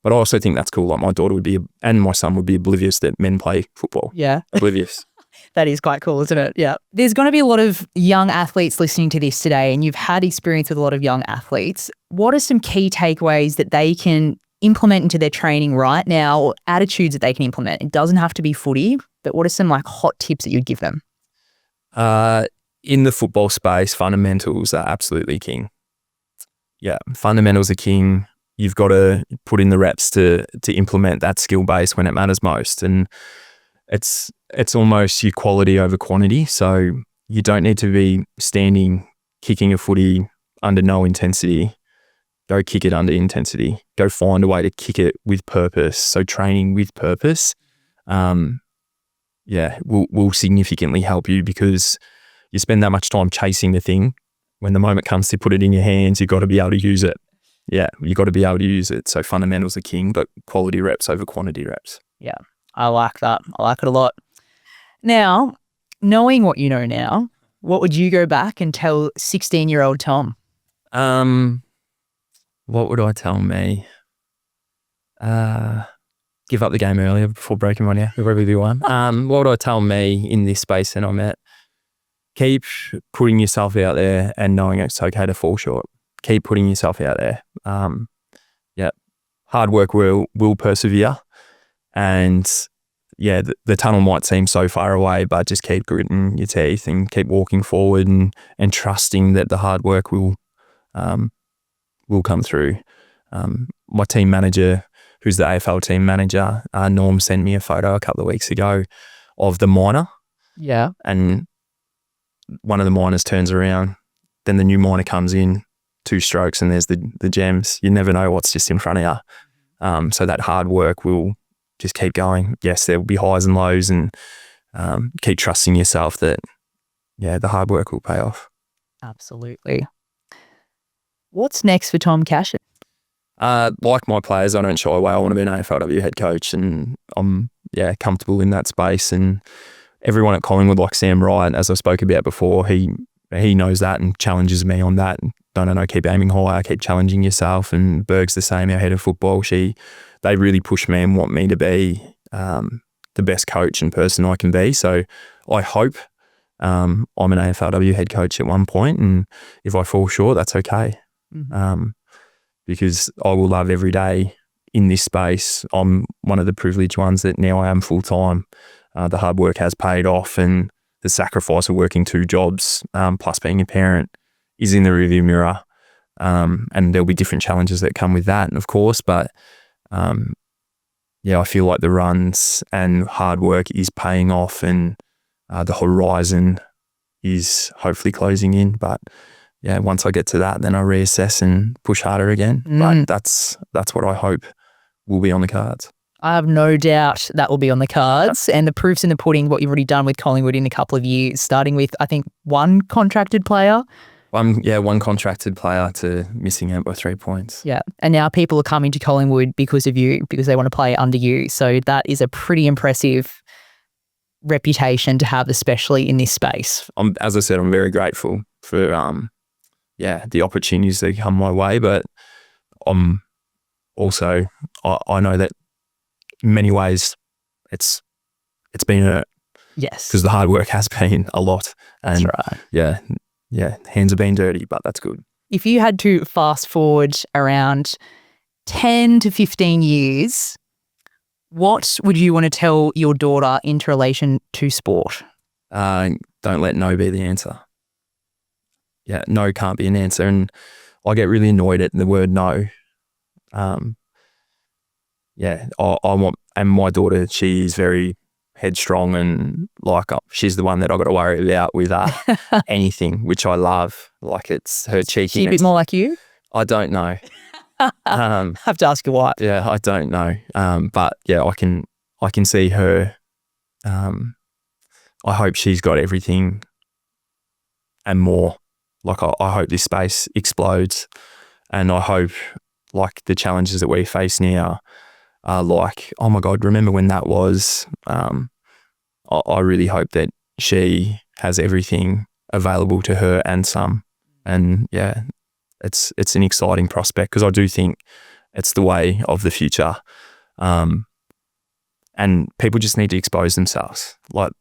But I also think that's cool. Like, my daughter and my son would be oblivious that men play football. Yeah. Oblivious. That is quite cool, isn't it? Yeah. There's going to be a lot of young athletes listening to this today, and you've had experience with a lot of young athletes. What are some key takeaways that they can implement into their training right now, or attitudes that they can implement? It doesn't have to be footy, but what are some, like, hot tips that you'd give them? In the football space, fundamentals are absolutely king. Yeah, fundamentals are king. You've got to put in the reps to implement that skill base when it matters most. And it's almost your quality over quantity. So you don't need to be standing, kicking a footy under no intensity. Go kick it under intensity. Go find a way to kick it with purpose. So training with purpose, will significantly help you, because you spend that much time chasing the thing. When the moment comes to put it in your hands, you've got to be able to use it. Yeah, you've got to be able to use it. So fundamentals are king, but quality reps over quantity reps. Yeah, I like that. I like it a lot. Now, knowing what you know now, what would you go back and tell 16-year-old Tom? What would I tell me? Give up the game earlier before breaking my neck. Whoever you want. What would I tell me in this space that I'm at? Keep putting yourself out there and knowing it's okay to fall short. Keep putting yourself out there. Hard work will persevere. And yeah, the tunnel might seem so far away, but just keep gritting your teeth and keep walking forward and trusting that the hard work will come through. My team manager, who's the AFL team manager, Norm, sent me a photo a couple of weeks ago of the minor. Yeah. And one of the minors turns around, then the new minor comes in, two strokes and there's the gems. You never know what's just in front of you. So that hard work will just keep going. Yes, there will be highs and lows, and keep trusting yourself that, the hard work will pay off. Absolutely. What's next for Tom Cashin? Like my players, I don't shy away. I want to be an AFLW head coach, and I'm comfortable in that space. And everyone at Collingwood, like Sam Wright, as I spoke about before, he knows that and challenges me on that. No, keep aiming higher, keep challenging yourself. And Berg's the same, our head of football. They really push me and want me to be the best coach and person I can be. So I hope I'm an AFLW head coach at one point, and if I fall short, that's okay. Because I will love every day in this space. I'm one of the privileged ones that now I am full-time. The hard work has paid off, and the sacrifice of working two jobs plus being a parent is in the rearview mirror. And there'll be different challenges that come with that, of course, but I feel like the runs and hard work is paying off, and the horizon is hopefully closing in. But once I get to that, then I reassess and push harder again. But that's what I hope will be on the cards. I have no doubt that will be on the cards, and the proof's in the pudding, what you've already done with Collingwood in a couple of years, starting with, I think, one contracted player. One contracted player to missing out by 3 points. Yeah. And now people are coming to Collingwood because of you, because they want to play under you. So that is a pretty impressive reputation to have, especially in this space. As I said, I'm very grateful for the opportunities that come my way, but I'm also, I know that in many ways it's been yes, because the hard work has been a lot. And that's right. Hands have been dirty, but that's good. If you had to fast forward around 10 to 15 years, what would you want to tell your daughter in relation to sport? Don't let no be the answer. Yeah, no can't be an answer. And I get really annoyed at the word no. I want, and my daughter, she is very headstrong, and she's the one that I've got to worry about with anything, which I love. Like, it's her cheekiness. She a bit more like you? I don't know. I have to ask your wife. Yeah, I don't know. But I can see her. I hope she's got everything and more. Like, I hope this space explodes, and I hope, like, the challenges that we face now are like, oh my God, remember when that was? I really hope that she has everything available to her and some. And it's an exciting prospect, because I do think it's the way of the future. And people just need to expose themselves. Like,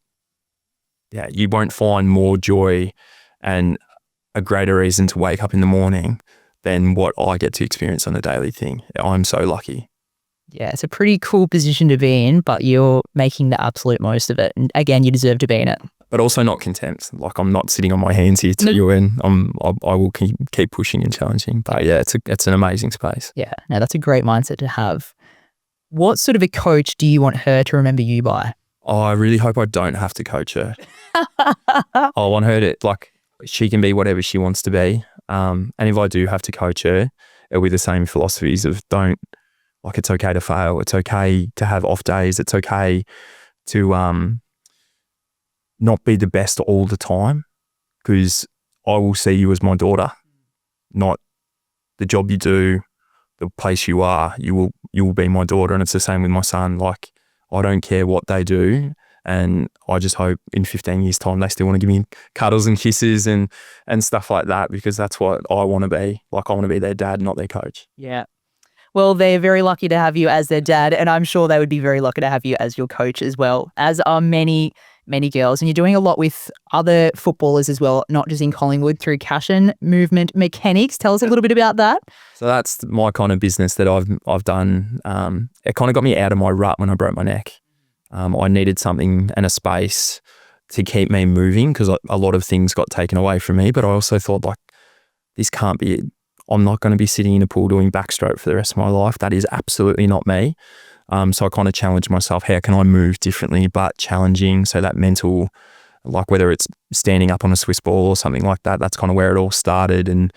you won't find more joy and a greater reason to wake up in the morning than what I get to experience on a daily thing. I'm so lucky. Yeah, it's a pretty cool position to be in, but you're making the absolute most of it. And again, you deserve to be in it. But also not content. Like, I'm not sitting on my hands here to you, and I will keep pushing and challenging. But it's an amazing space. Yeah, no, that's a great mindset to have. What sort of a coach do you want her to remember you by? Oh, I really hope I don't have to coach her. I want her to, like, she can be whatever she wants to be. And if I do have to coach her, it'll be the same philosophies of it's okay to fail. It's okay to have off days. It's okay to not be the best all the time, because I will see you as my daughter, not the job you do, the place you are. You will be my daughter, and it's the same with my son. Like, I don't care what they do, and I just hope in 15 years' time they still want to give me cuddles and kisses and stuff like that, because that's what I want to be. Like, I want to be their dad, not their coach. Yeah. Well, they're very lucky to have you as their dad, and I'm sure they would be very lucky to have you as your coach as well, as are many, many girls. And you're doing a lot with other footballers as well, not just in Collingwood, through Cashin Movement Mechanics. Tell us a little bit about that. So that's my kind of business that I've done. It kind of got me out of my rut when I broke my neck. I needed something and a space to keep me moving, because a lot of things got taken away from me. But I also thought, like, this can't be it. I'm not going to be sitting in a pool doing backstroke for the rest of my life. That is absolutely not me. So I kind of challenged myself, how can I move differently but challenging? So that mental, like, whether it's standing up on a Swiss ball or something like that, that's kind of where it all started. And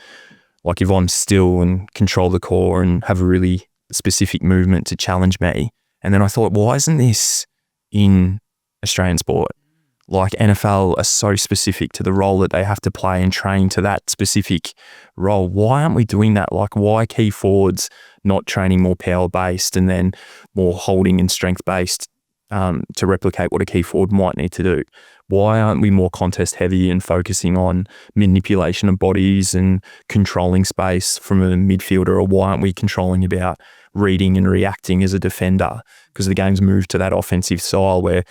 Like if I'm still and control the core and have a really specific movement to challenge me. And then I thought, why isn't this in Australian sport? Like NFL are so specific to the role that they have to play and train to that specific role. Why aren't we doing that? Like why key forwards not training more power based and then more holding and strength based to replicate what a key forward might need to do? Why aren't we more contest heavy and focusing on manipulation of bodies and controlling space from a midfielder? Or why aren't we controlling about reading and reacting as a defender? Because the game's moved to that offensive style where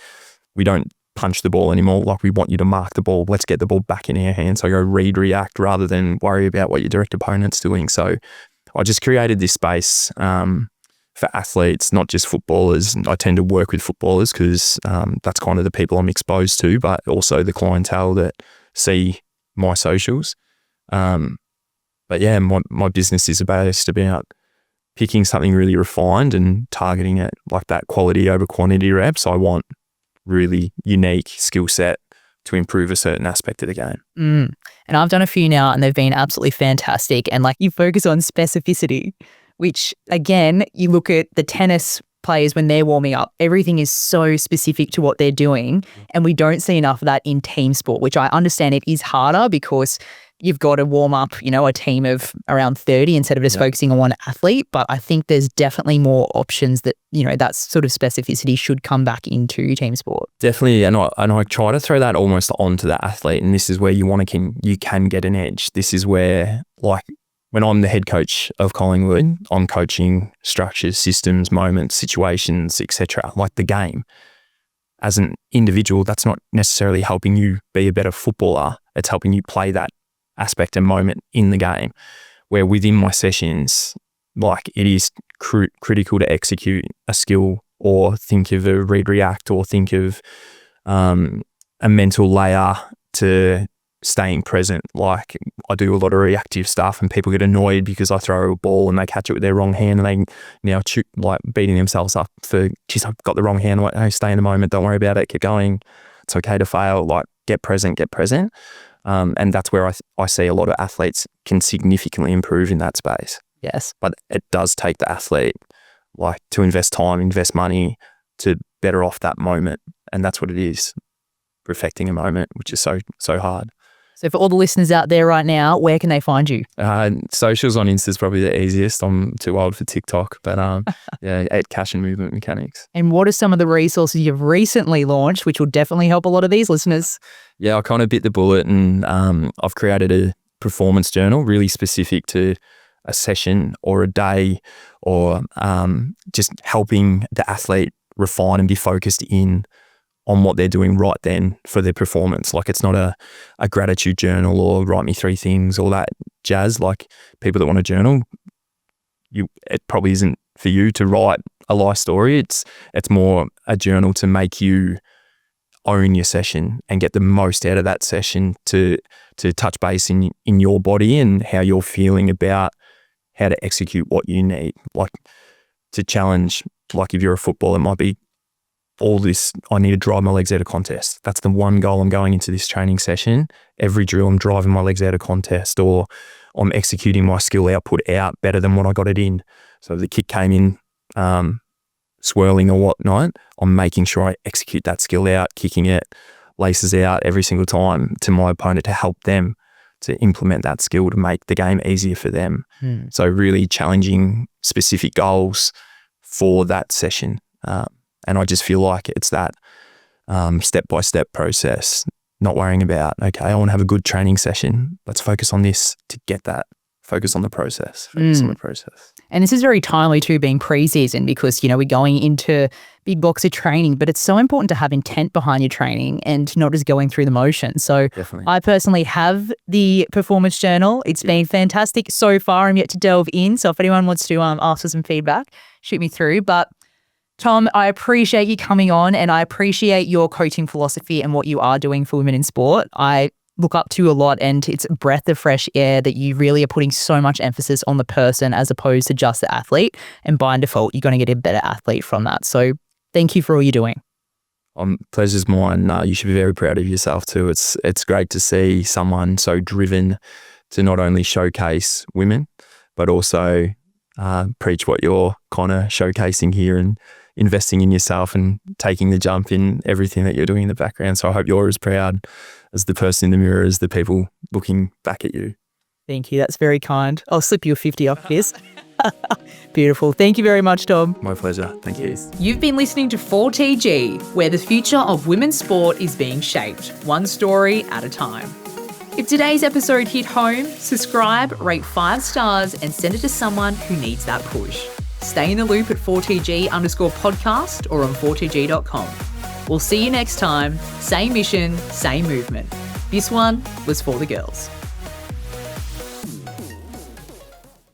we don't punch the ball anymore. Like we want you to mark the ball. Let's get the ball back in our hands. So go read, react rather than worry about what your direct opponent's doing. So I just created this space for athletes, not just footballers. I tend to work with footballers because that's kind of the people I'm exposed to, but also the clientele that see my socials. But yeah, my business is based about picking something really refined and targeting it like that quality over quantity reps. I want really unique skill set to improve a certain aspect of the game. And I've done a few now and they've been absolutely fantastic. And like you focus on specificity, which again, you look at the tennis players when they're warming up, everything is so specific to what they're doing. And we don't see enough of that in team sport, which I understand it is harder because you've got to warm up, a team of around 30 instead of just focusing on one athlete. But I think there's definitely more options that, that sort of specificity should come back into team sport. Definitely. And I try to throw that almost onto the athlete. And this is where you can get an edge. This is where, like, when I'm the head coach of Collingwood, I'm coaching structures, systems, moments, situations, etc. Like the game. As an individual, that's not necessarily helping you be a better footballer. It's helping you play that aspect and moment in the game, where within my sessions, like it is critical to execute a skill or think of a read react or think of a mental layer to staying present. Like I do a lot of reactive stuff and people get annoyed because I throw a ball and they catch it with their wrong hand and they now like beating themselves up for, geez, I've got the wrong hand. I'm like, hey, stay in the moment. Don't worry about it. Keep going. It's okay to fail. Like get present. And that's where I see a lot of athletes can significantly improve in that space. Yes. But it does take the athlete like to invest time, invest money to better off that moment. And that's what it is, perfecting a moment, which is so hard. So for all the listeners out there right now, where can they find you? Socials on Insta is probably the easiest. I'm too old for TikTok, but at Cashin Movement Mechanics. And what are some of the resources you've recently launched, which will definitely help a lot of these listeners? Yeah, I kind of bit the bullet and I've created a performance journal really specific to a session or a day or just helping the athlete refine and be focused in on what they're doing right then for their performance. Like it's not a gratitude journal or write me 3 things, all that jazz. Like people that want to journal, it probably isn't for you to write a life story. It's more a journal to make you own your session and get the most out of that session to touch base in your body and how you're feeling about how to execute what you need. Like to challenge, like if you're a footballer, it might be all this, I need to drive my legs out of contest. That's the one goal I'm going into this training session. Every drill, I'm driving my legs out of contest or I'm executing my skill output out better than what I got it in. So if the kick came in swirling or whatnot, I'm making sure I execute that skill out, kicking it, laces out every single time to my opponent to help them to implement that skill to make the game easier for them. So really challenging specific goals for that session. And I just feel like it's that step-by-step process, not worrying about, okay, I want to have a good training session. Let's focus on this to get that. Focus on the process. Focus on the process. And this is very timely too, being pre-season because, we're going into big blocks of training, but it's so important to have intent behind your training and not just going through the motions. So Definitely. I personally have the performance journal. It's been fantastic so far. I'm yet to delve in. So if anyone wants to ask for some feedback, shoot me through. But Tom, I appreciate you coming on and I appreciate your coaching philosophy and what you are doing for women in sport. I look up to a lot and it's a breath of fresh air that you really are putting so much emphasis on the person as opposed to just the athlete. And by default, you're going to get a better athlete from that. So thank you for all you're doing. Pleasure's mine. You should be very proud of yourself too. It's great to see someone so driven to not only showcase women, but also preach what you're kind of showcasing here and investing in yourself and taking the jump in everything that you're doing in the background. So I hope you're as proud as the person in the mirror as the people looking back at you. Thank you. That's very kind. I'll slip you a 50 off this. Beautiful. Thank you very much, Tom. My pleasure. Thank you. You've been listening to 4TG, where the future of women's sport is being shaped, one story at a time. If today's episode hit home, subscribe, rate 5 stars, and send it to someone who needs that push. Stay in the loop at 4TG_podcast or on 4TG.com. We'll see you next time. Same mission, same movement. This one was for the girls.